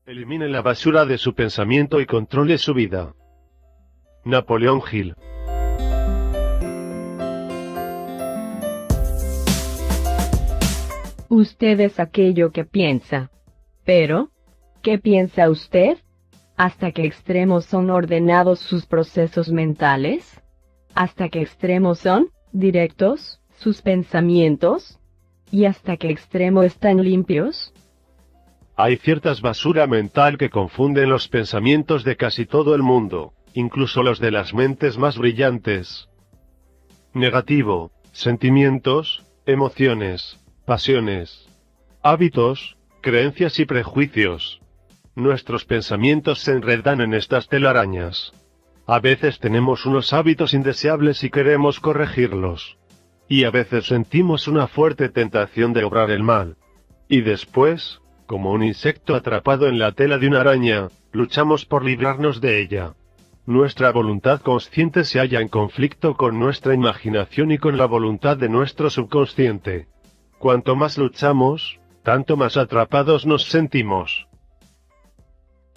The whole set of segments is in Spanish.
Elimine la basura de su pensamiento y controle su vida. Napoleón Hill. Usted es aquello que piensa. Pero, ¿qué piensa usted? ¿Hasta qué extremos son ordenados sus procesos mentales? ¿Hasta qué extremos son directos sus pensamientos? ¿Y hasta qué extremo están limpios? Hay ciertas basura mental que confunden los pensamientos de casi todo el mundo, incluso los de las mentes más brillantes. Negativo, sentimientos, emociones, pasiones, hábitos, creencias y prejuicios. Nuestros pensamientos se enredan en estas telarañas. A veces tenemos unos hábitos indeseables y queremos corregirlos. Y a veces sentimos una fuerte tentación de obrar el mal. Y después, como un insecto atrapado en la tela de una araña, luchamos por librarnos de ella. Nuestra voluntad consciente se halla en conflicto con nuestra imaginación y con la voluntad de nuestro subconsciente. Cuanto más luchamos, tanto más atrapados nos sentimos.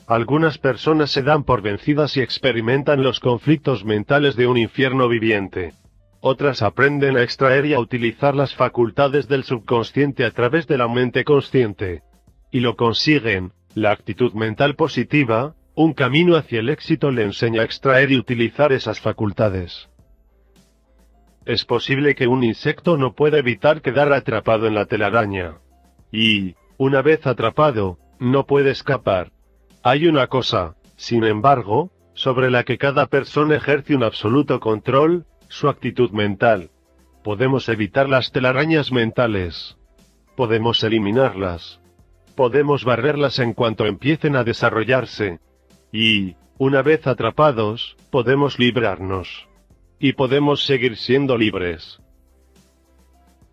Algunas personas se dan por vencidas y experimentan los conflictos mentales de un infierno viviente. Otras aprenden a extraer y a utilizar las facultades del subconsciente a través de la mente consciente. Y lo consiguen. La actitud mental positiva, un camino hacia el éxito, le enseña a extraer y utilizar esas facultades. Es posible que un insecto no pueda evitar quedar atrapado en la telaraña. Y, una vez atrapado, no puede escapar. Hay una cosa, sin embargo, sobre la que cada persona ejerce un absoluto control: su actitud mental. Podemos evitar las telarañas mentales. Podemos eliminarlas. Podemos barrerlas en cuanto empiecen a desarrollarse. Y, una vez atrapados, podemos librarnos. Y podemos seguir siendo libres.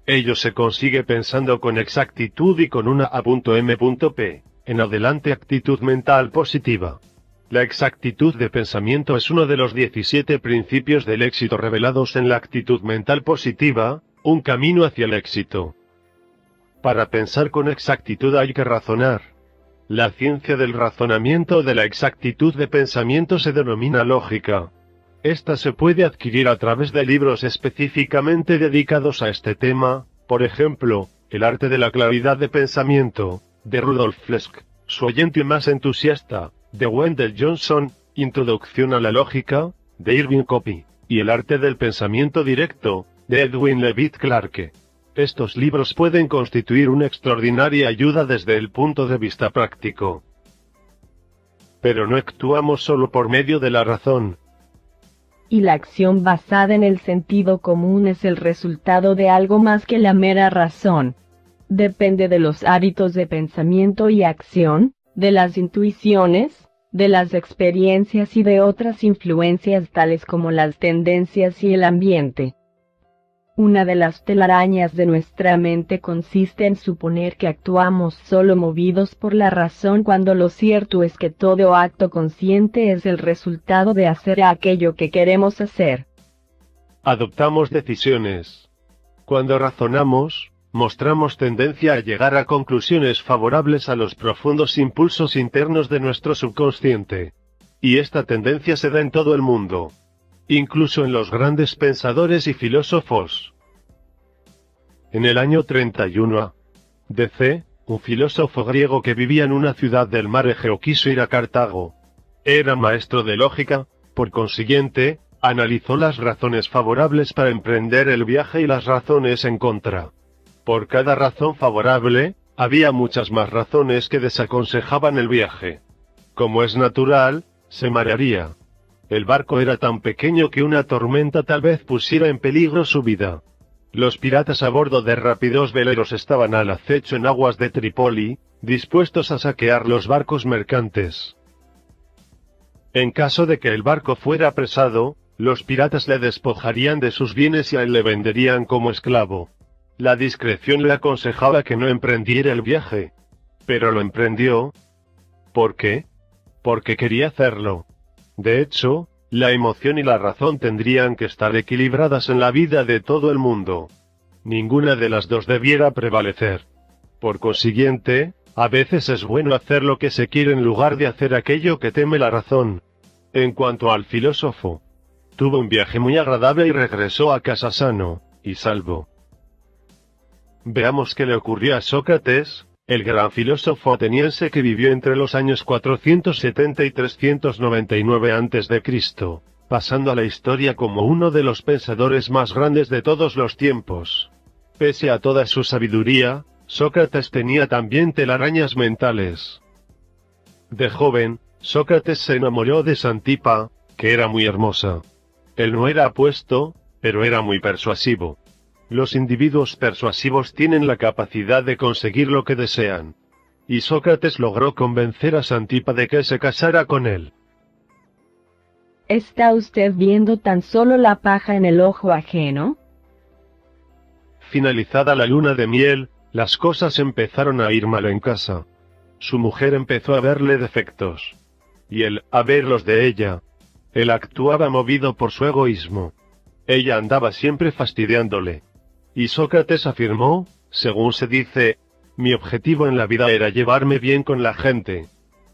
Ello se consigue pensando con exactitud y con una A.M.P. En adelante actitud mental positiva. La exactitud de pensamiento es uno de los 17 principios del éxito revelados en la actitud mental positiva, un camino hacia el éxito. Para pensar con exactitud hay que razonar. La ciencia del razonamiento o de la exactitud de pensamiento se denomina lógica. Esta se puede adquirir a través de libros específicamente dedicados a este tema, por ejemplo, El arte de la claridad de pensamiento, de Rudolf Flesk, Su oyente más entusiasta, de Wendell Johnson, Introducción a la lógica, de Irving Copy, y El arte del pensamiento directo, de Edwin Levitt Clarke. Estos libros pueden constituir una extraordinaria ayuda desde el punto de vista práctico. Pero no actuamos solo por medio de la razón. Y la acción basada en el sentido común es el resultado de algo más que la mera razón. Depende de los hábitos de pensamiento y acción, de las intuiciones, de las experiencias y de otras influencias tales como las tendencias y el ambiente. Una de las telarañas de nuestra mente consiste en suponer que actuamos solo movidos por la razón, cuando lo cierto es que todo acto consciente es el resultado de hacer aquello que queremos hacer. Adoptamos decisiones. Cuando razonamos, mostramos tendencia a llegar a conclusiones favorables a los profundos impulsos internos de nuestro subconsciente. Y esta tendencia se da en todo el mundo. Incluso en los grandes pensadores y filósofos. En el año 31 a.C., un filósofo griego que vivía en una ciudad del mar Egeo quiso ir a Cartago. Era maestro de lógica, por consiguiente, analizó las razones favorables para emprender el viaje y las razones en contra. Por cada razón favorable, había muchas más razones que desaconsejaban el viaje. Como es natural, se marearía. El barco era tan pequeño que una tormenta tal vez pusiera en peligro su vida. Los piratas a bordo de rápidos veleros estaban al acecho en aguas de Trípoli, dispuestos a saquear los barcos mercantes. En caso de que el barco fuera apresado, los piratas le despojarían de sus bienes y a él le venderían como esclavo. La discreción le aconsejaba que no emprendiera el viaje. Pero lo emprendió. ¿Por qué? Porque quería hacerlo. De hecho, la emoción y la razón tendrían que estar equilibradas en la vida de todo el mundo. Ninguna de las dos debiera prevalecer. Por consiguiente, A veces es bueno hacer lo que se quiere en lugar de hacer aquello que teme la razón. En cuanto al filósofo, tuvo un viaje muy agradable y regresó a casa sano y salvo. Veamos qué le ocurrió a Sócrates, el gran filósofo ateniense que vivió entre los años 470 y 399 a.C., pasando a la historia como uno de los pensadores más grandes de todos los tiempos. Pese a toda su sabiduría, Sócrates tenía también telarañas mentales. De joven, Sócrates se enamoró de Xantipa, que era muy hermosa. Él no era apuesto, pero era muy persuasivo. Los individuos persuasivos tienen la capacidad de conseguir lo que desean. Y Sócrates logró convencer a Xantipa de que se casara con él. ¿Está usted viendo tan solo la paja en el ojo ajeno? Finalizada la luna de miel, las cosas empezaron a ir mal en casa. Su mujer empezó a verle defectos. Y él, a ver los de ella. Él actuaba movido por su egoísmo. Ella andaba siempre fastidiándole. Y Sócrates afirmó, según se dice, mi objetivo en la vida era llevarme bien con la gente.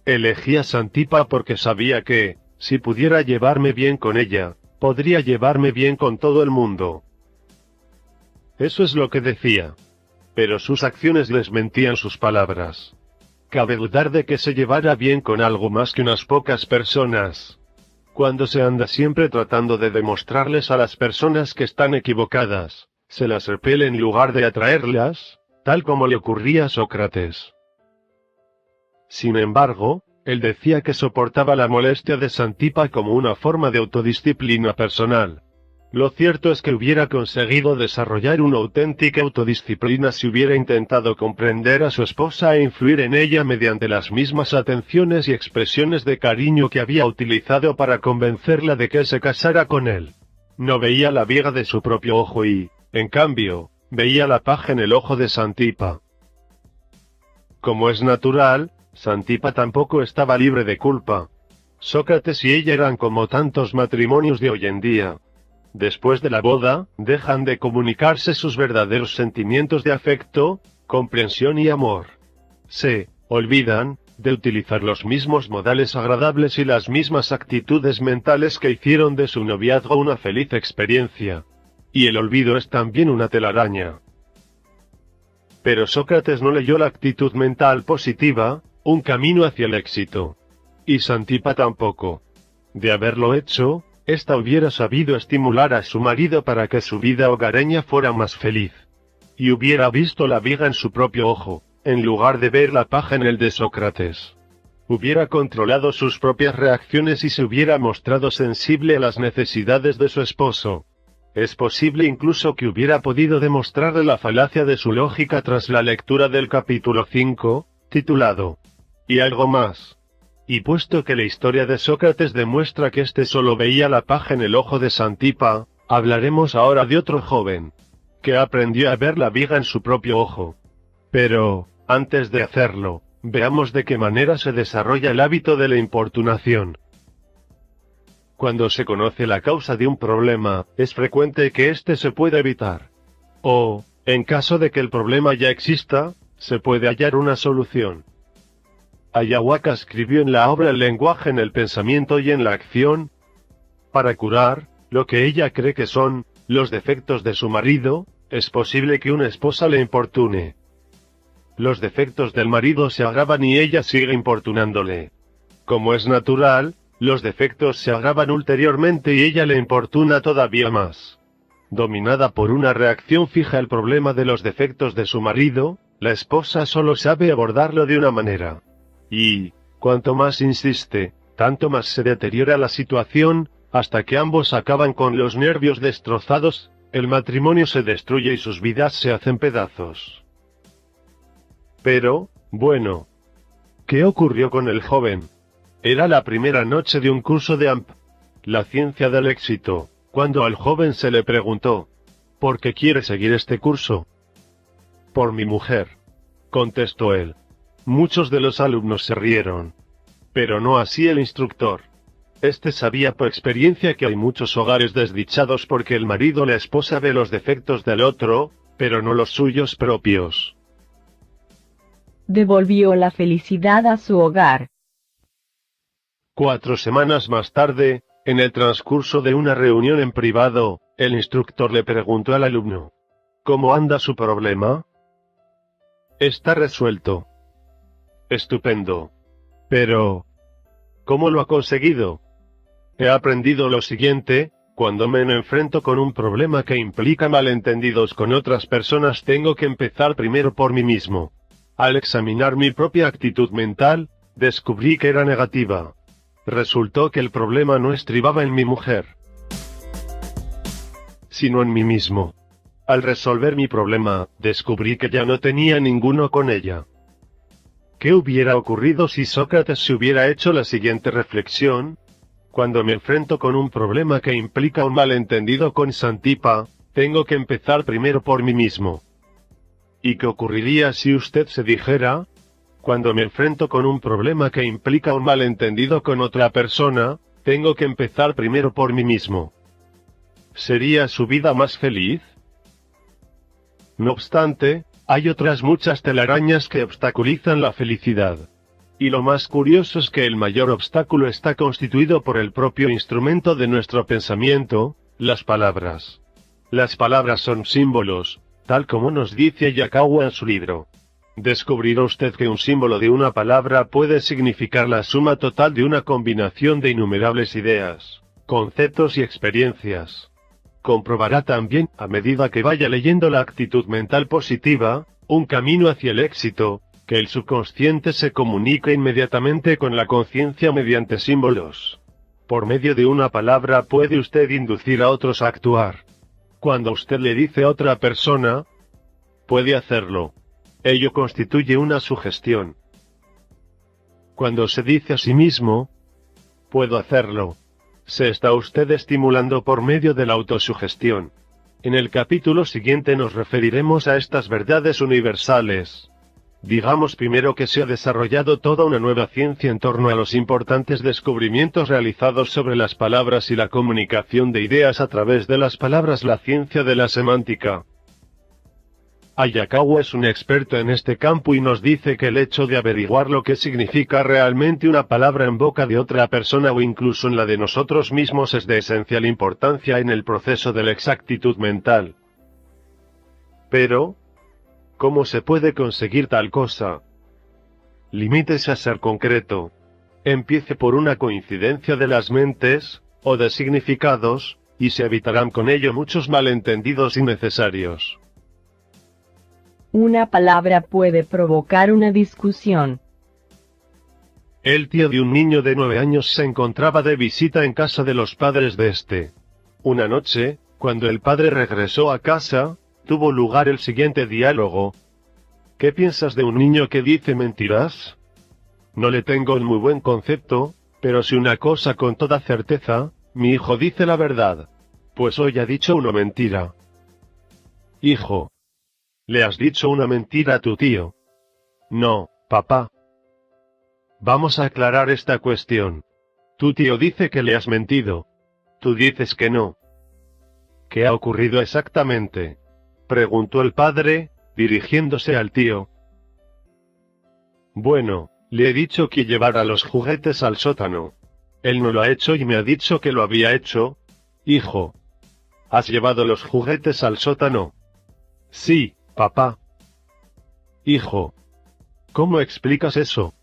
Elegí a Xantipa porque sabía que, si pudiera llevarme bien con ella, podría llevarme bien con todo el mundo. Eso es lo que decía. Pero sus acciones les mentían sus palabras. Cabe dudar de que se llevara bien con algo más que unas pocas personas. Cuando se anda siempre tratando de demostrarles a las personas que están equivocadas, se las repele en lugar de atraerlas, tal como le ocurría a Sócrates. Sin embargo, él decía que soportaba la molestia de Xantipa como una forma de autodisciplina personal. Lo cierto es que hubiera conseguido desarrollar una auténtica autodisciplina si hubiera intentado comprender a su esposa e influir en ella mediante las mismas atenciones y expresiones de cariño que había utilizado para convencerla de que se casara con él. No veía la viga de su propio ojo y, en cambio, veía la paja en el ojo de Xantipa. Como es natural, Xantipa tampoco estaba libre de culpa. Sócrates y ella eran como tantos matrimonios de hoy en día. Después de la boda, dejan de comunicarse sus verdaderos sentimientos de afecto, comprensión y amor. Se olvidan de utilizar los mismos modales agradables y las mismas actitudes mentales que hicieron de su noviazgo una feliz experiencia. Y el olvido es también una telaraña. Pero Sócrates no leyó la actitud mental positiva, un camino hacia el éxito. Y Xantipa tampoco. De haberlo hecho, ésta hubiera sabido estimular a su marido para que su vida hogareña fuera más feliz. Y hubiera visto la viga en su propio ojo, en lugar de ver la paja en el de Sócrates. Hubiera controlado sus propias reacciones y se hubiera mostrado sensible a las necesidades de su esposo. Es posible incluso que hubiera podido demostrarle la falacia de su lógica tras la lectura del capítulo 5, titulado «Y algo más». Y puesto que la historia de Sócrates demuestra que éste solo veía la paja en el ojo de Xantipa, hablaremos ahora de otro joven, que aprendió a ver la viga en su propio ojo. Pero, antes de hacerlo, veamos de qué manera se desarrolla el hábito de la importunación. Cuando se conoce la causa de un problema, es frecuente que éste se pueda evitar. O, en caso de que el problema ya exista, se puede hallar una solución. Ayahuasca escribió en la obra El lenguaje en el pensamiento y en la acción, para curar lo que ella cree que son los defectos de su marido, es posible que una esposa le importune. Los defectos del marido se agravan y ella sigue importunándole. Como es natural, los defectos se agravan ulteriormente y ella le importuna todavía más. Dominada por una reacción fija al problema de los defectos de su marido, la esposa solo sabe abordarlo de una manera. Y, cuanto más insiste, tanto más se deteriora la situación, hasta que ambos acaban con los nervios destrozados, el matrimonio se destruye y sus vidas se hacen pedazos. Pero, bueno, ¿qué ocurrió con el joven? Era la primera noche de un curso de AMP, la ciencia del éxito, cuando al joven se le preguntó, ¿por qué quiere seguir este curso? Por mi mujer, contestó él. Muchos de los alumnos se rieron. Pero no así el instructor. Este sabía por experiencia que hay muchos hogares desdichados porque el marido o la esposa ve los defectos del otro, pero no los suyos propios. devolvió la felicidad a su hogar. 4 semanas más tarde, en el transcurso de una reunión en privado, el instructor le preguntó al alumno: ¿cómo anda su problema? Está resuelto. Estupendo. Pero, ¿cómo lo ha conseguido? He aprendido lo siguiente: cuando me enfrento con un problema que implica malentendidos con otras personas, tengo que empezar primero por mí mismo. Al examinar mi propia actitud mental, descubrí que era negativa. Resultó que el problema no estribaba en mi mujer, sino en mí mismo. Al resolver mi problema, descubrí que ya no tenía ninguno con ella. ¿Qué hubiera ocurrido si Sócrates se hubiera hecho la siguiente reflexión? Cuando me enfrento con un problema que implica un malentendido con Xantipa, tengo que empezar primero por mí mismo. ¿Y qué ocurriría si usted se dijera: cuando me enfrento con un problema que implica un malentendido con otra persona, tengo que empezar primero por mí mismo? ¿Sería su vida más feliz? No obstante, hay otras muchas telarañas que obstaculizan la felicidad. Y lo más curioso es que el mayor obstáculo está constituido por el propio instrumento de nuestro pensamiento, las palabras. Las palabras son símbolos, tal como nos dice Yukawa en su libro. Descubrirá usted que un símbolo de una palabra puede significar la suma total de una combinación de innumerables ideas, conceptos y experiencias. Comprobará también, a medida que vaya leyendo la actitud mental positiva, un camino hacia el éxito, que el subconsciente se comunica inmediatamente con la conciencia mediante símbolos. Por medio de una palabra puede usted inducir a otros a actuar. Cuando usted le dice a otra persona, puede hacerlo. Ello constituye una sugestión. Cuando se dice a sí mismo, puedo hacerlo, se está usted estimulando por medio de la autosugestión. En el capítulo siguiente nos referiremos a estas verdades universales. Digamos primero que se ha desarrollado toda una nueva ciencia en torno a los importantes descubrimientos realizados sobre las palabras y la comunicación de ideas a través de las palabras, la ciencia de la semántica. Yukawa es un experto en este campo y nos dice que el hecho de averiguar lo que significa realmente una palabra en boca de otra persona o incluso en la de nosotros mismos es de esencial importancia en el proceso de la exactitud mental. Pero, ¿cómo se puede conseguir tal cosa? Limítese a ser concreto. Empiece por una coincidencia de las mentes, o de significados, y se evitarán con ello muchos malentendidos innecesarios. Una palabra puede provocar una discusión. El tío de un niño de 9 años se encontraba de visita en casa de los padres de este. Una noche, cuando el padre regresó a casa, tuvo lugar el siguiente diálogo. ¿Qué piensas de un niño que dice mentiras? No le tengo un muy buen concepto, pero si una cosa con toda certeza, mi hijo dice la verdad. Pues hoy ha dicho una mentira. Hijo. ¿Le has dicho una mentira a tu tío? No, papá. Vamos a aclarar esta cuestión. Tu tío dice que le has mentido. Tú dices que no. ¿Qué ha ocurrido exactamente?, preguntó el padre, dirigiéndose al tío. Bueno, le he dicho que llevara los juguetes al sótano. Él no lo ha hecho y me ha dicho que lo había hecho. Hijo. ¿Has llevado los juguetes al sótano? Sí, papá. Hijo. ¿Cómo explicas eso?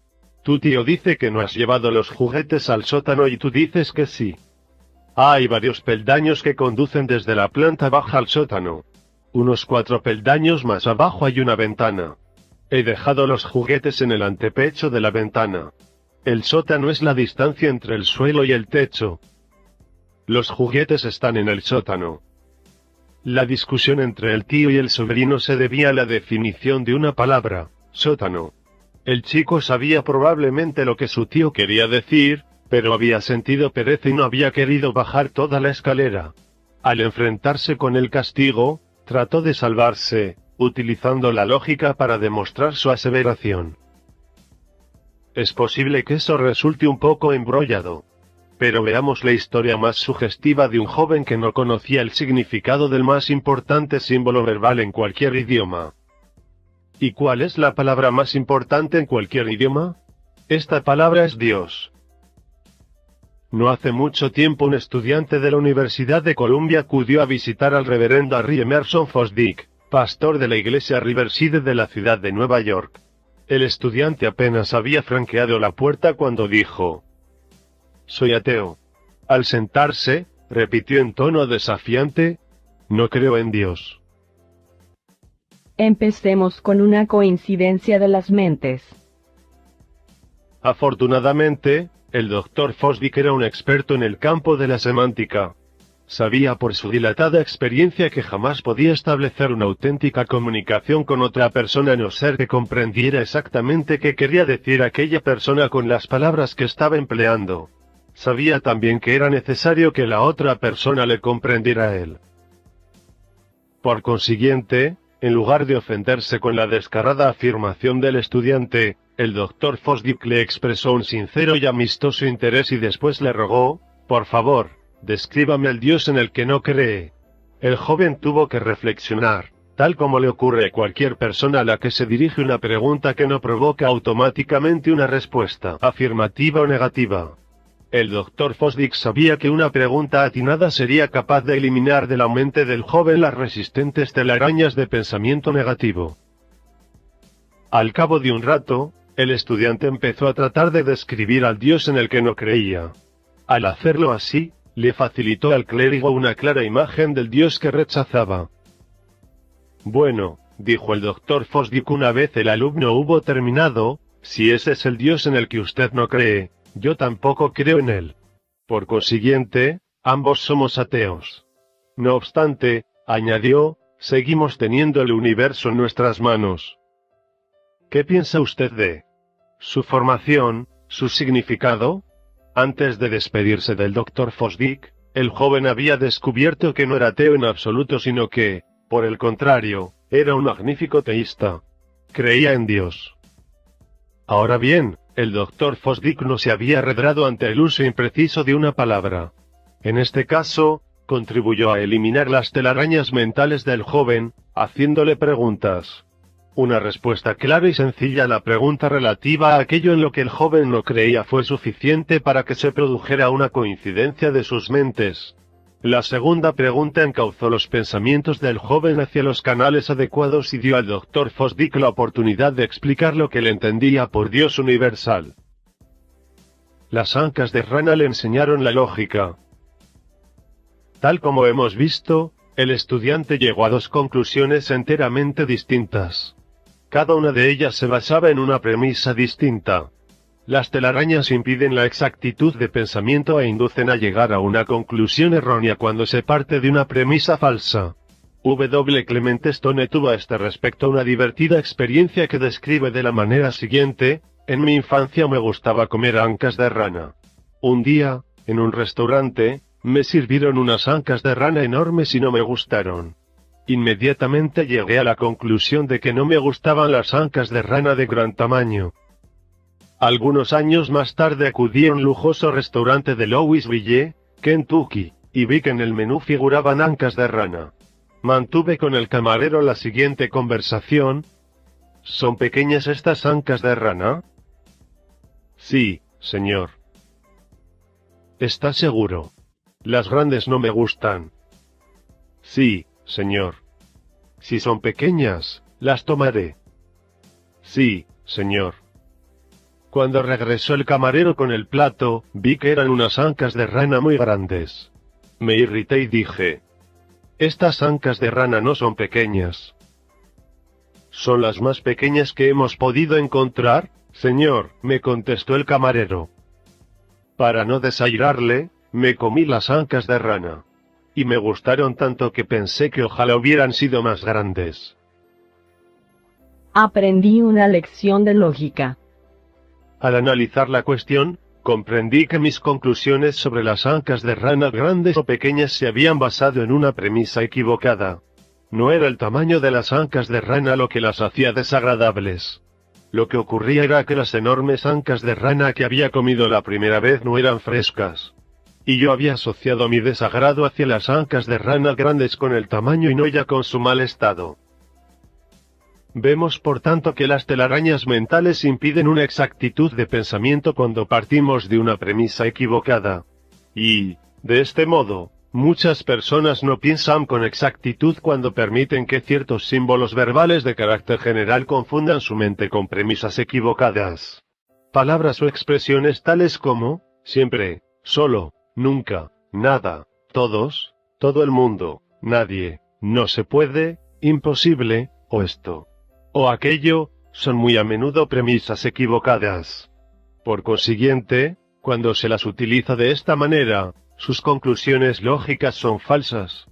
Tu tío dice que no has llevado los juguetes al sótano y tú dices que sí. Hay varios peldaños que conducen desde la planta baja al sótano. Unos 4 peldaños más abajo hay una ventana. He dejado los juguetes en el antepecho de la ventana. El sótano es la distancia entre el suelo y el techo. Los juguetes están en el sótano. La discusión entre el tío y el sobrino se debía a la definición de una palabra, sótano. El chico sabía probablemente lo que su tío quería decir, pero había sentido pereza y no había querido bajar toda la escalera. Al enfrentarse con el castigo, trató de salvarse, utilizando la lógica para demostrar su aseveración. Es posible que eso resulte un poco embrollado. Pero veamos la historia más sugestiva de un joven que no conocía el significado del más importante símbolo verbal en cualquier idioma. ¿Y cuál es la palabra más importante en cualquier idioma? Esta palabra es Dios. No hace mucho tiempo un estudiante de la Universidad de Columbia acudió a visitar al reverendo Harry Emerson Fosdick, pastor de la iglesia Riverside de la ciudad de Nueva York. El estudiante apenas había franqueado la puerta cuando dijo: «Soy ateo». Al sentarse, repitió en tono desafiante: «No creo en Dios». Empecemos con una coincidencia de las mentes. Afortunadamente, el Dr. Fosdick era un experto en el campo de la semántica. Sabía por su dilatada experiencia que jamás podía establecer una auténtica comunicación con otra persona a no ser que comprendiera exactamente qué quería decir aquella persona con las palabras que estaba empleando. Sabía también que era necesario que la otra persona le comprendiera a él. Por consiguiente, en lugar de ofenderse con la descarada afirmación del estudiante, el Dr. Fosdick le expresó un sincero y amistoso interés y después le rogó: «Por favor, descríbame el Dios en el que no cree». El joven tuvo que reflexionar, tal como le ocurre a cualquier persona a la que se dirige una pregunta que no provoca automáticamente una respuesta afirmativa o negativa. El Dr. Fosdick sabía que una pregunta atinada sería capaz de eliminar de la mente del joven las resistentes telarañas de pensamiento negativo. Al cabo de un rato, el estudiante empezó a tratar de describir al Dios en el que no creía. Al hacerlo así, le facilitó al clérigo una clara imagen del Dios que rechazaba. «Bueno», dijo el Dr. Fosdick una vez el alumno hubo terminado, «si ese es el Dios en el que usted no cree, yo tampoco creo en él. Por consiguiente, ambos somos ateos. No obstante», añadió, «seguimos teniendo el universo en nuestras manos». ¿Qué piensa usted de su formación, su significado? Antes de despedirse del Dr. Fosdick, el joven había descubierto que no era ateo en absoluto, sino que, por el contrario, era un magnífico teísta. Creía en Dios. Ahora bien, el Dr. Fosdick no se había arredrado ante el uso impreciso de una palabra. En este caso, contribuyó a eliminar las telarañas mentales del joven, haciéndole preguntas. Una respuesta clara y sencilla a la pregunta relativa a aquello en lo que el joven no creía fue suficiente para que se produjera una coincidencia de sus mentes. La segunda pregunta encauzó los pensamientos del joven hacia los canales adecuados y dio al Dr. Fosdick la oportunidad de explicar lo que él entendía por Dios universal. Las ancas de rana le enseñaron la lógica. Tal como hemos visto, el estudiante llegó a dos conclusiones enteramente distintas. Cada una de ellas se basaba en una premisa distinta. Las telarañas impiden la exactitud de pensamiento e inducen a llegar a una conclusión errónea cuando se parte de una premisa falsa. W. Clement Stone tuvo a este respecto una divertida experiencia que describe de la manera siguiente: «En mi infancia me gustaba comer ancas de rana. Un día, en un restaurante, me sirvieron unas ancas de rana enormes y no me gustaron. Inmediatamente llegué a la conclusión de que no me gustaban las ancas de rana de gran tamaño. Algunos años más tarde acudí a un lujoso restaurante de Louisville, Kentucky, y vi que en el menú figuraban ancas de rana. Mantuve con el camarero la siguiente conversación: «¿Son pequeñas estas ancas de rana?» «Sí, señor». «¿Está seguro? Las grandes no me gustan». «Sí, señor». «Si son pequeñas, las tomaré». «Sí, señor». Cuando regresó el camarero con el plato, vi que eran unas ancas de rana muy grandes. Me irrité y dije: «Estas ancas de rana no son pequeñas». «Son las más pequeñas que hemos podido encontrar, señor», me contestó el camarero. Para no desairarle, me comí las ancas de rana. Y me gustaron tanto que pensé que ojalá hubieran sido más grandes. Aprendí una lección de lógica. Al analizar la cuestión, comprendí que mis conclusiones sobre las ancas de rana grandes o pequeñas se habían basado en una premisa equivocada. No era el tamaño de las ancas de rana lo que las hacía desagradables. Lo que ocurría era que las enormes ancas de rana que había comido la primera vez no eran frescas. Y yo había asociado mi desagrado hacia las ancas de rana grandes con el tamaño y no ya con su mal estado. Vemos por tanto que las telarañas mentales impiden una exactitud de pensamiento cuando partimos de una premisa equivocada. Y, de este modo, muchas personas no piensan con exactitud cuando permiten que ciertos símbolos verbales de carácter general confundan su mente con premisas equivocadas. Palabras o expresiones tales como, siempre, solo, nunca, nada, todos, todo el mundo, nadie, no se puede, imposible, o esto, o aquello, son muy a menudo premisas equivocadas. Por consiguiente, cuando se las utiliza de esta manera, sus conclusiones lógicas son falsas.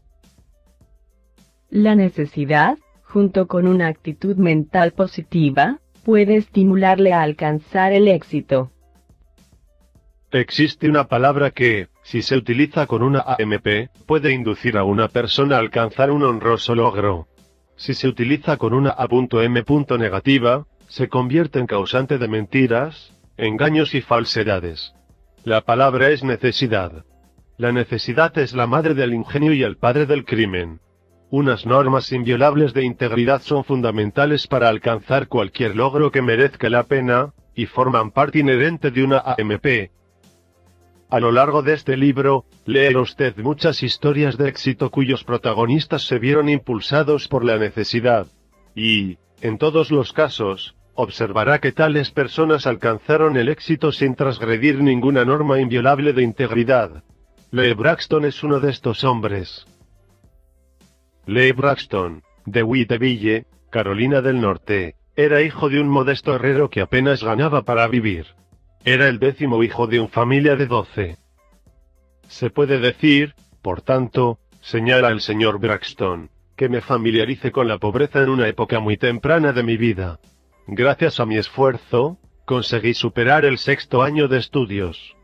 La necesidad, junto con una actitud mental positiva, puede estimularle a alcanzar el éxito. Existe una palabra que, si se utiliza con una AMP, puede inducir a una persona a alcanzar un honroso logro. Si se utiliza con una A.M. negativa, se convierte en causante de mentiras, engaños y falsedades. La palabra es necesidad. La necesidad es la madre del ingenio y el padre del crimen. Unas normas inviolables de integridad son fundamentales para alcanzar cualquier logro que merezca la pena, y forman parte inherente de una AMP. A lo largo de este libro, leerá usted muchas historias de éxito cuyos protagonistas se vieron impulsados por la necesidad. Y, en todos los casos, observará que tales personas alcanzaron el éxito sin transgredir ninguna norma inviolable de integridad. Leigh Braxton es uno de estos hombres. Leigh Braxton, de Whiteville, Carolina del Norte, era hijo de un modesto herrero que apenas ganaba para vivir. Era el 10º hijo de una familia de 12. Se puede decir, por tanto, señala el señor Braxton, que me familiarice con la pobreza en una época muy temprana de mi vida. Gracias a mi esfuerzo, conseguí superar el 6º año de estudios.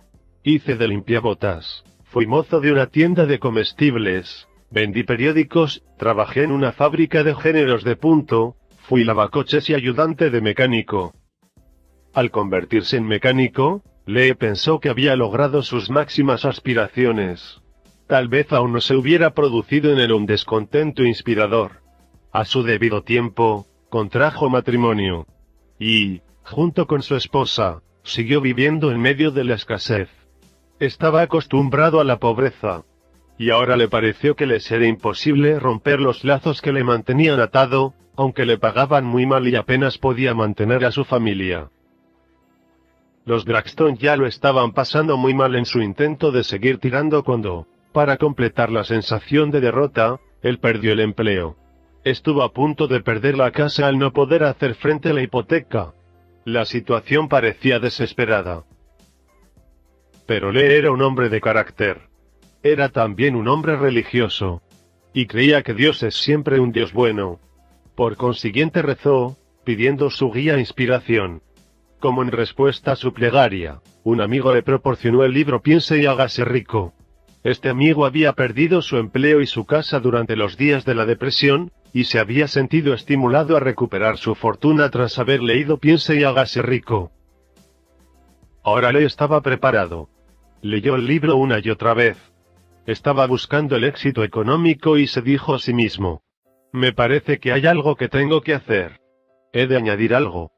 Hice de limpiabotas, fui mozo de una tienda de comestibles, vendí periódicos, trabajé en una fábrica de géneros de punto, fui lavacoches y ayudante de mecánico. Al convertirse en mecánico, Leigh pensó que había logrado sus máximas aspiraciones. Tal vez aún no se hubiera producido en él un descontento inspirador. A su debido tiempo, contrajo matrimonio. Y, junto con su esposa, siguió viviendo en medio de la escasez. Estaba acostumbrado a la pobreza. Y ahora le pareció que le sería imposible romper los lazos que le mantenían atado, aunque le pagaban muy mal y apenas podía mantener a su familia. Los Braxton ya lo estaban pasando muy mal en su intento de seguir tirando cuando, para completar la sensación de derrota, él perdió el empleo. Estuvo a punto de perder la casa al no poder hacer frente a la hipoteca. La situación parecía desesperada. Pero Leigh era un hombre de carácter. Era también un hombre religioso. Y creía que Dios es siempre un Dios bueno. Por consiguiente rezó, pidiendo su guía e inspiración. Como en respuesta a su plegaria, un amigo le proporcionó el libro Piense y hágase rico. Este amigo había perdido su empleo y su casa durante los días de la depresión, y se había sentido estimulado a recuperar su fortuna tras haber leído Piense y hágase rico. Ahora Leigh estaba preparado. Leyó el libro una y otra vez. Estaba buscando el éxito económico y se dijo a sí mismo: me parece que hay algo que tengo que hacer. He de añadir algo.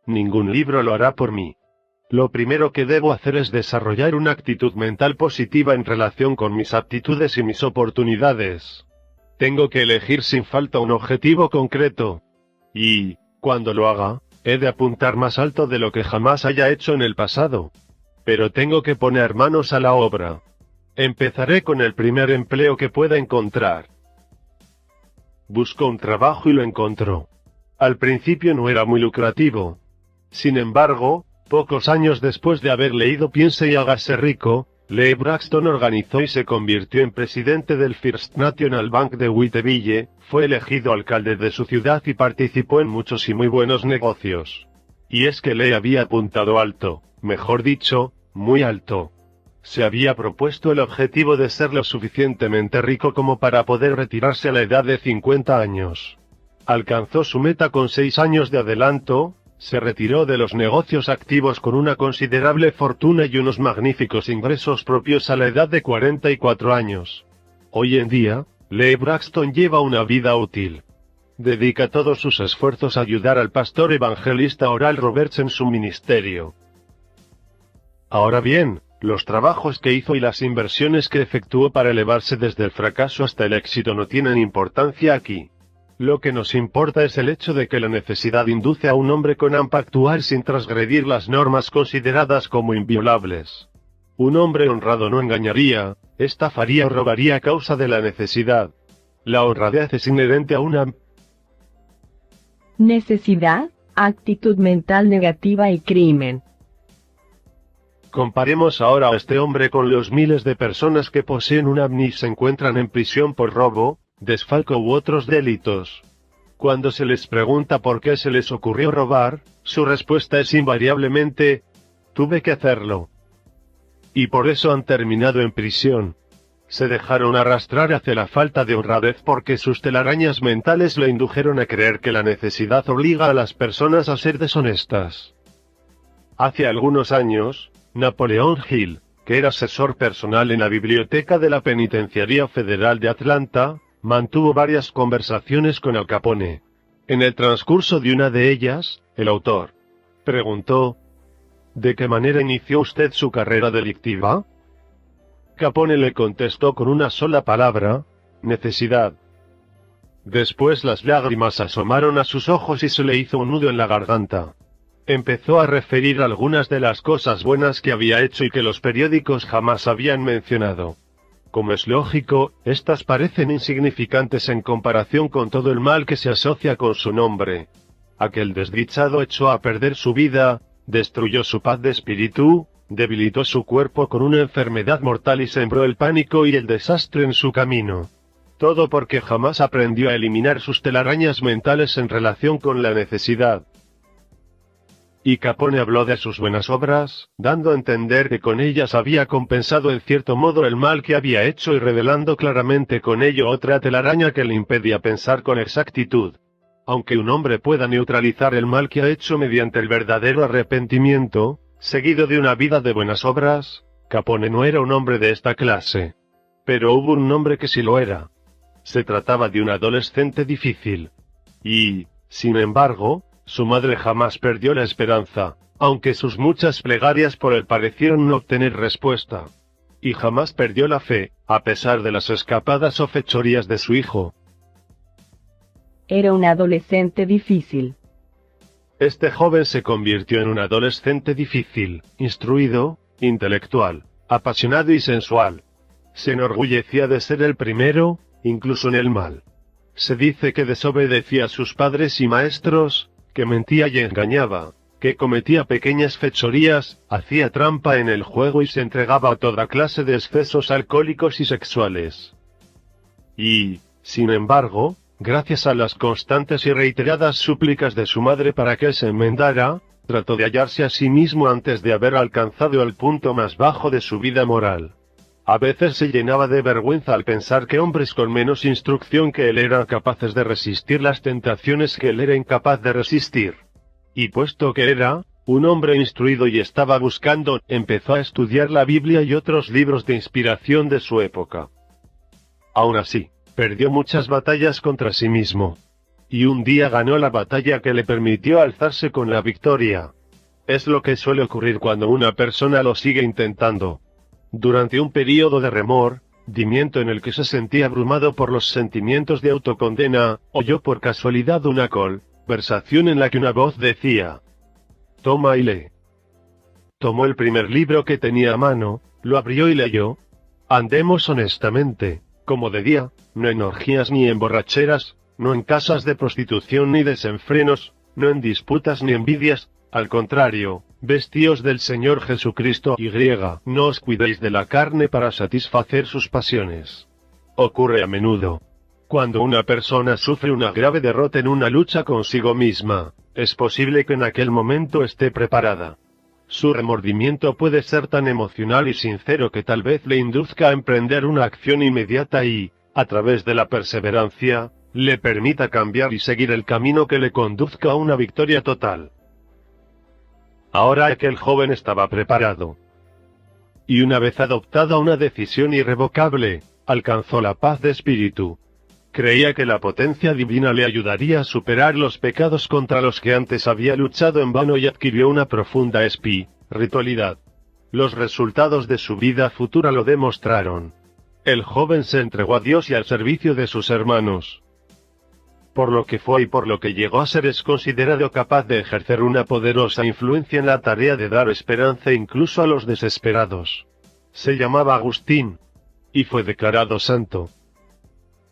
Ningún libro lo hará por mí. Lo primero que debo hacer es desarrollar una actitud mental positiva en relación con mis aptitudes y mis oportunidades. Tengo que elegir sin falta un objetivo concreto. Y, cuando lo haga, he de apuntar más alto de lo que jamás haya hecho en el pasado. Pero tengo que poner manos a la obra. Empezaré con el primer empleo que pueda encontrar. Buscó un trabajo y lo encontró. Al principio no era muy lucrativo. Sin embargo, pocos años después de haber leído Piense y hágase rico, Leigh Braxton organizó y se convirtió en presidente del First National Bank de Whiteville, fue elegido alcalde de su ciudad y participó en muchos y muy buenos negocios. Y es que Leigh había apuntado alto, mejor dicho, muy alto. Se había propuesto el objetivo de ser lo suficientemente rico como para poder retirarse a la edad de 50 años. Alcanzó su meta con 6 años de adelanto. Se retiró de los negocios activos con una considerable fortuna y unos magníficos ingresos propios a la edad de 44 años. Hoy en día, Leigh Braxton lleva una vida útil. dedica todos sus esfuerzos a ayudar al pastor evangelista Oral Roberts en su ministerio. Ahora bien, los trabajos que hizo y las inversiones que efectuó para elevarse desde el fracaso hasta el éxito no tienen importancia aquí. Lo que nos importa es el hecho de que la necesidad induce a un hombre con AMP a actuar sin transgredir las normas consideradas como inviolables. Un hombre honrado no engañaría, estafaría o robaría a causa de la necesidad. La honradez es inherente a una necesidad, actitud mental negativa y crimen. Comparemos ahora a este hombre con los miles de personas que poseen un AMP y se encuentran en prisión por robo, desfalco u otros delitos. Cuando se les pregunta por qué se les ocurrió robar, su respuesta es invariablemente: tuve que hacerlo. Y por eso han terminado en prisión. Se dejaron arrastrar hacia la falta de honradez porque sus telarañas mentales le indujeron a creer que la necesidad obliga a las personas a ser deshonestas. Hace algunos años, Napoleón Hill, que era asesor personal en la biblioteca de la Penitenciaría Federal de Atlanta, mantuvo varias conversaciones con Al Capone. En el transcurso de una de ellas, el autor preguntó: ¿de qué manera inició usted su carrera delictiva? Capone le contestó con una sola palabra: necesidad. Después las lágrimas asomaron a sus ojos y se le hizo un nudo en la garganta. Empezó a referir algunas de las cosas buenas que había hecho y que los periódicos jamás habían mencionado. Como es lógico, estas parecen insignificantes en comparación con todo el mal que se asocia con su nombre. Aquel desdichado echó a perder su vida, destruyó su paz de espíritu, debilitó su cuerpo con una enfermedad mortal y sembró el pánico y el desastre en su camino. Todo porque jamás aprendió a eliminar sus telarañas mentales en relación con la necesidad. Y Capone habló de sus buenas obras, dando a entender que con ellas había compensado en cierto modo el mal que había hecho y revelando claramente con ello otra telaraña que le impedía pensar con exactitud. Aunque un hombre pueda neutralizar el mal que ha hecho mediante el verdadero arrepentimiento, seguido de una vida de buenas obras, Capone no era un hombre de esta clase. Pero hubo un hombre que sí lo era. Se trataba de un adolescente difícil. Y, sin embargo, su madre jamás perdió la esperanza, aunque sus muchas plegarias por él parecieron no obtener respuesta. Y jamás perdió la fe, a pesar de las escapadas o fechorías de su hijo. Era un adolescente difícil. Este joven se convirtió en un adolescente difícil, instruido, intelectual, apasionado y sensual. Se enorgullecía de ser el primero, incluso en el mal. Se dice que desobedecía a sus padres y maestros, que mentía y engañaba, que cometía pequeñas fechorías, hacía trampa en el juego y se entregaba a toda clase de excesos alcohólicos y sexuales. Y, sin embargo, gracias a las constantes y reiteradas súplicas de su madre para que se enmendara, trató de hallarse a sí mismo antes de haber alcanzado el punto más bajo de su vida moral. A veces se llenaba de vergüenza al pensar que hombres con menos instrucción que él eran capaces de resistir las tentaciones que él era incapaz de resistir. Y puesto que era un hombre instruido y estaba buscando, empezó a estudiar la Biblia y otros libros de inspiración de su época. Aún así, perdió muchas batallas contra sí mismo. Y un día ganó la batalla que le permitió alzarse con la victoria. Es lo que suele ocurrir cuando una persona lo sigue intentando. Durante un período de remordimiento en el que se sentía abrumado por los sentimientos de autocondena, oyó por casualidad una conversación en la que una voz decía: «Toma y lee». Tomó el primer libro que tenía a mano, lo abrió y leyó: «Andemos honestamente, como de día, no en orgías ni en borracheras, no en casas de prostitución ni desenfrenos, no en disputas ni envidias, al contrario, vestíos del Señor Jesucristo y no os cuidéis de la carne para satisfacer sus pasiones». Ocurre a menudo. Cuando una persona sufre una grave derrota en una lucha consigo misma, es posible que en aquel momento esté preparada. Su remordimiento puede ser tan emocional y sincero que tal vez le induzca a emprender una acción inmediata y, a través de la perseverancia, le permita cambiar y seguir el camino que le conduzca a una victoria total. Ahora aquel joven estaba preparado. Y una vez adoptada una decisión irrevocable, alcanzó la paz de espíritu. Creía que la potencia divina le ayudaría a superar los pecados contra los que antes había luchado en vano y adquirió una profunda espiritualidad. Los resultados de su vida futura lo demostraron. El joven se entregó a Dios y al servicio de sus hermanos. Por lo que fue y por lo que llegó a ser es considerado capaz de ejercer una poderosa influencia en la tarea de dar esperanza incluso a los desesperados. Se llamaba Agustín, y fue declarado santo.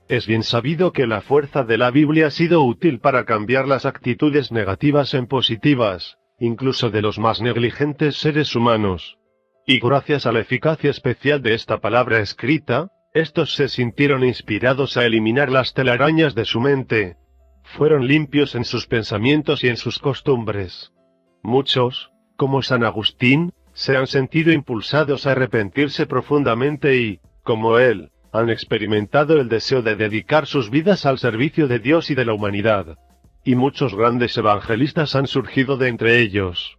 Es bien sabido que la fuerza de la Biblia ha sido útil para cambiar las actitudes negativas en positivas, incluso de los más negligentes seres humanos. Y gracias a la eficacia especial de esta palabra escrita, estos se sintieron inspirados a eliminar las telarañas de su mente. Fueron limpios en sus pensamientos y en sus costumbres. Muchos, como San Agustín, se han sentido impulsados a arrepentirse profundamente y, como él, han experimentado el deseo de dedicar sus vidas al servicio de Dios y de la humanidad. Y muchos grandes evangelistas han surgido de entre ellos.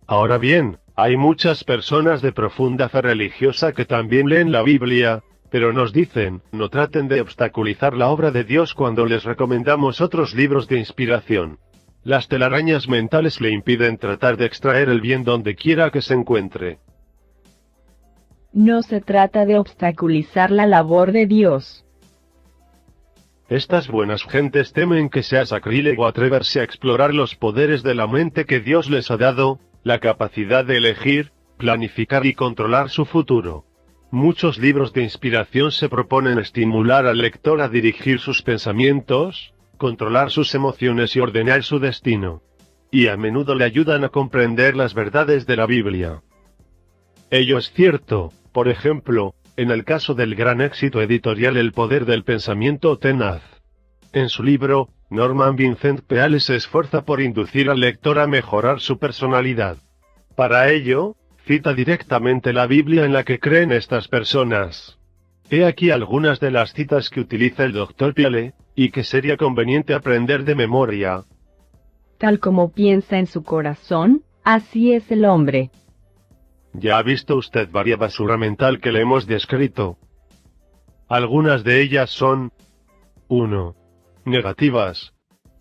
Ahora bien, hay muchas personas de profunda fe religiosa que también leen la Biblia, pero nos dicen, no traten de obstaculizar la obra de Dios cuando les recomendamos otros libros de inspiración. Las telarañas mentales le impiden tratar de extraer el bien donde quiera que se encuentre. No se trata de obstaculizar la labor de Dios. Estas buenas gentes temen que sea sacrílego atreverse a explorar los poderes de la mente que Dios les ha dado, la capacidad de elegir, planificar y controlar su futuro. Muchos libros de inspiración se proponen estimular al lector a dirigir sus pensamientos, controlar sus emociones y ordenar su destino. Y a menudo le ayudan a comprender las verdades de la Biblia. Ello es cierto, por ejemplo, en el caso del gran éxito editorial El poder del pensamiento tenaz. En su libro, Norman Vincent Peale se esfuerza por inducir al lector a mejorar su personalidad. Para ello, cita directamente la Biblia en la que creen estas personas. He aquí algunas de las citas que utiliza el Dr. Peale, y que sería conveniente aprender de memoria. Tal como piensa en su corazón, así es el hombre. Ya ha visto usted varia basura mental que le hemos descrito. Algunas de ellas son: 1. Negativas.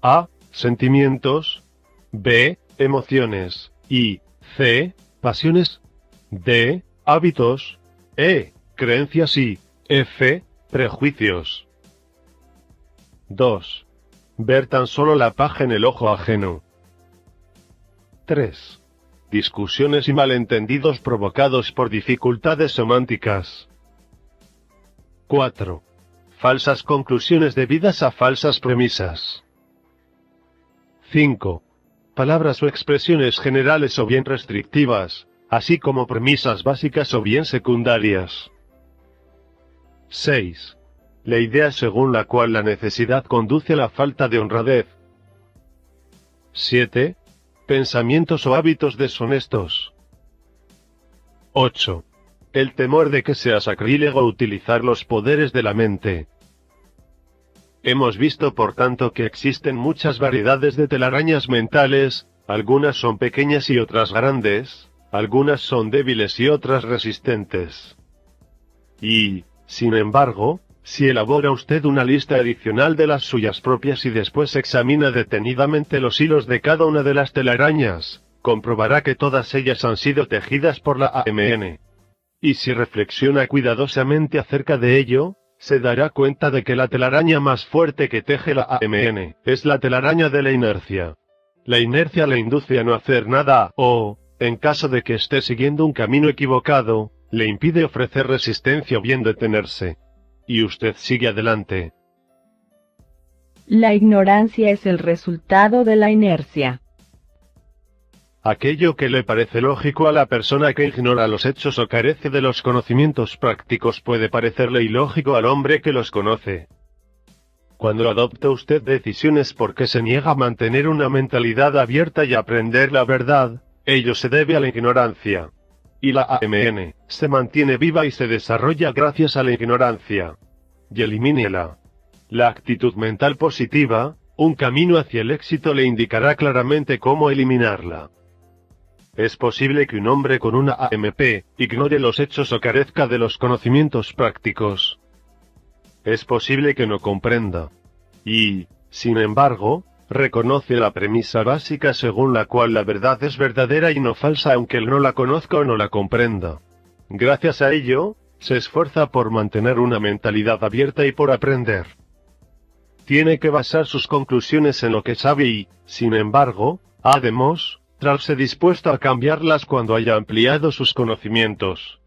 A. Sentimientos. B. Emociones. Y C. Pasiones. D. Hábitos. E. Creencias y F. Prejuicios. 2. Ver tan solo la paja en el ojo ajeno. 3. Discusiones y malentendidos provocados por dificultades semánticas. 4. Falsas conclusiones debidas a falsas premisas. 5. Palabras o expresiones generales o bien restrictivas, así como premisas básicas o bien secundarias. 6. La idea según la cual la necesidad conduce a la falta de honradez. 7. Pensamientos o hábitos deshonestos. 8. El temor de que sea sacrílego utilizar los poderes de la mente. Hemos visto por tanto que existen muchas variedades de telarañas mentales, algunas son pequeñas y otras grandes, algunas son débiles y otras resistentes. Y, sin embargo, si elabora usted una lista adicional de las suyas propias y después examina detenidamente los hilos de cada una de las telarañas, comprobará que todas ellas han sido tejidas por la AMN. Y si reflexiona cuidadosamente acerca de ello, se dará cuenta de que la telaraña más fuerte que teje la AMN es la telaraña de la inercia. La inercia le induce a no hacer nada o, en caso de que esté siguiendo un camino equivocado, le impide ofrecer resistencia o bien detenerse. Y usted sigue adelante. La ignorancia es el resultado de la inercia. Aquello que le parece lógico a la persona que ignora los hechos o carece de los conocimientos prácticos puede parecerle ilógico al hombre que los conoce. Cuando adopta usted decisiones porque se niega a mantener una mentalidad abierta y a aprender la verdad, ello se debe a la ignorancia. Y la AMN se mantiene viva y se desarrolla gracias a la ignorancia. Y elimínela. La actitud mental positiva, un camino hacia el éxito, le indicará claramente cómo eliminarla. Es posible que un hombre con una AMP ignore los hechos o carezca de los conocimientos prácticos. es posible que no comprenda. Y, sin embargo, reconoce la premisa básica según la cual la verdad es verdadera y no falsa aunque él no la conozca o no la comprenda. Gracias a ello, se esfuerza por mantener una mentalidad abierta y por aprender. Tiene que basar sus conclusiones en lo que sabe y, sin embargo, ha de mostrarse dispuesto a cambiarlas cuando haya ampliado sus conocimientos.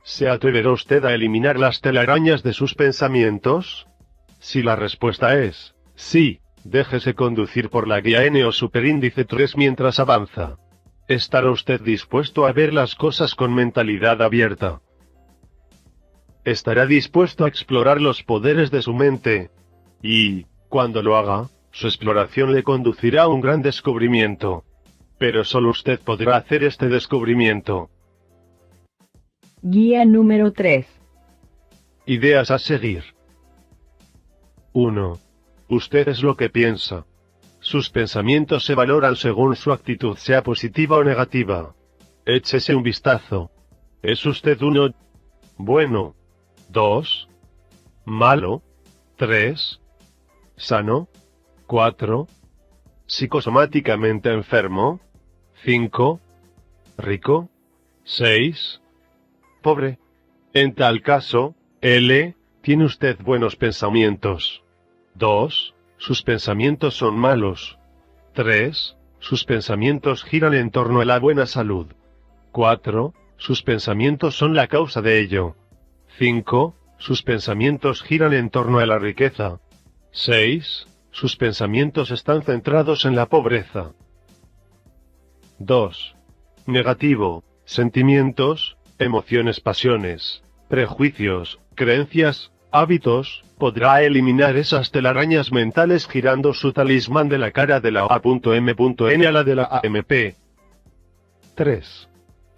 ¿Se atreverá usted a eliminar las telarañas de sus pensamientos? Si la respuesta es sí, déjese conducir por la guía N o superíndice 3 mientras avanza. ¿Estará usted dispuesto a ver las cosas con mentalidad abierta? ¿Estará dispuesto a explorar los poderes de su mente? Y, cuando lo haga, su exploración le conducirá a un gran descubrimiento. Pero solo usted podrá hacer este descubrimiento. Guía número 3. Ideas a seguir. 1. Usted es lo que piensa. Sus pensamientos se valoran según su actitud sea positiva o negativa. Échese un vistazo. ¿Es usted 1. bueno? 2. malo? 3. sano? 4. psicosomáticamente enfermo? 5. rico? 6. pobre. En tal caso, L. tiene usted buenos pensamientos. 2. Sus pensamientos son malos. 3. Sus pensamientos giran en torno a la buena salud. 4. Sus pensamientos son la causa de ello. 5. Sus pensamientos giran en torno a la riqueza. 6. Sus pensamientos están centrados en la pobreza. 2. Negativo. Sentimientos, emociones, pasiones, prejuicios, creencias, hábitos. Podrá eliminar esas telarañas mentales girando su talismán de la cara de la A.M.N a la de la AMP. 3.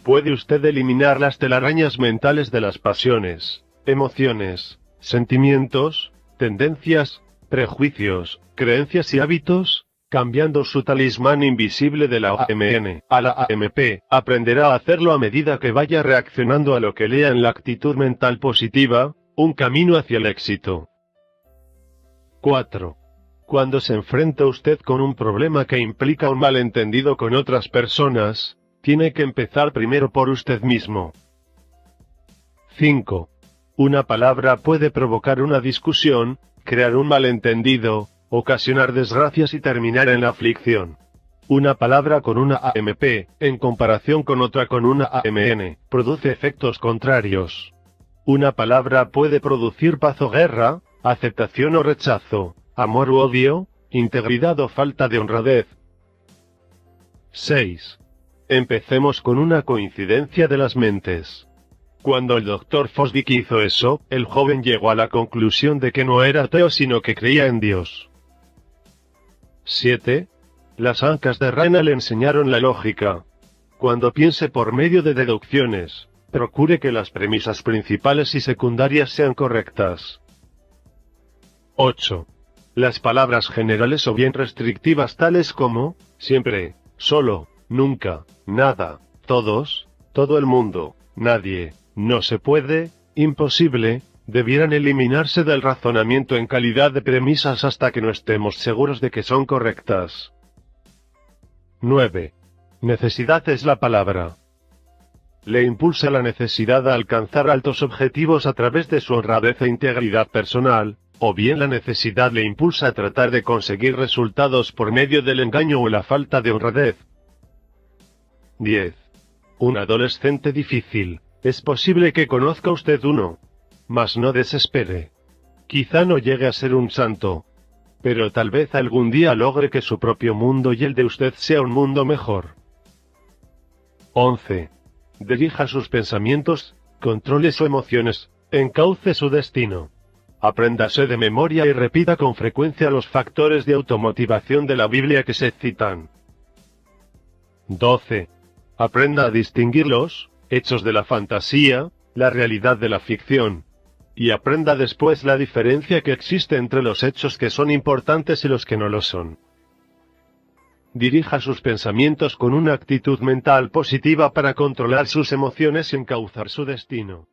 Puede usted eliminar las telarañas mentales de las pasiones, emociones, sentimientos, tendencias, prejuicios, creencias y hábitos, cambiando su talismán invisible de la AMN a la AMP. Aprenderá a hacerlo a medida que vaya reaccionando a lo que lea en la actitud mental positiva, un camino hacia el éxito. 4. Cuando se enfrenta usted con un problema que implica un malentendido con otras personas, tiene que empezar primero por usted mismo. 5. Una palabra puede provocar una discusión, crear un malentendido, ocasionar desgracias y terminar en la aflicción. Una palabra con una AMP, en comparación con otra con una AMN, produce efectos contrarios. Una palabra puede producir paz o guerra, aceptación o rechazo, amor u odio, integridad o falta de honradez. 6. Empecemos con una coincidencia de las mentes. Cuando el Dr. Fosdick hizo eso, el joven llegó a la conclusión de que no era ateo sino que creía en Dios. 7. Las ancas de rana le enseñaron la lógica. Cuando piense por medio de deducciones, procure que las premisas principales y secundarias sean correctas. 8. Las palabras generales o bien restrictivas tales como, siempre, solo, nunca, nada, todos, todo el mundo, nadie, no se puede, imposible, debieran eliminarse del razonamiento en calidad de premisas hasta que no estemos seguros de que son correctas. 9. Necesidad es la palabra. Le impulsa la necesidad a alcanzar altos objetivos a través de su honradez e integridad personal, o bien la necesidad le impulsa a tratar de conseguir resultados por medio del engaño o la falta de honradez. 10. Un adolescente difícil. Es posible que conozca usted uno. Mas no desespere. Quizá no llegue a ser un santo. Pero tal vez algún día logre que su propio mundo y el de usted sea un mundo mejor. 11. Dirija sus pensamientos, controle sus emociones, encauce su destino. Apréndase de memoria y repita con frecuencia los factores de automotivación de la Biblia que se citan. 12. Aprenda a distinguir los hechos de la fantasía, la realidad de la ficción. Y aprenda después la diferencia que existe entre los hechos que son importantes y los que no lo son. Dirija sus pensamientos con una actitud mental positiva para controlar sus emociones y encauzar su destino.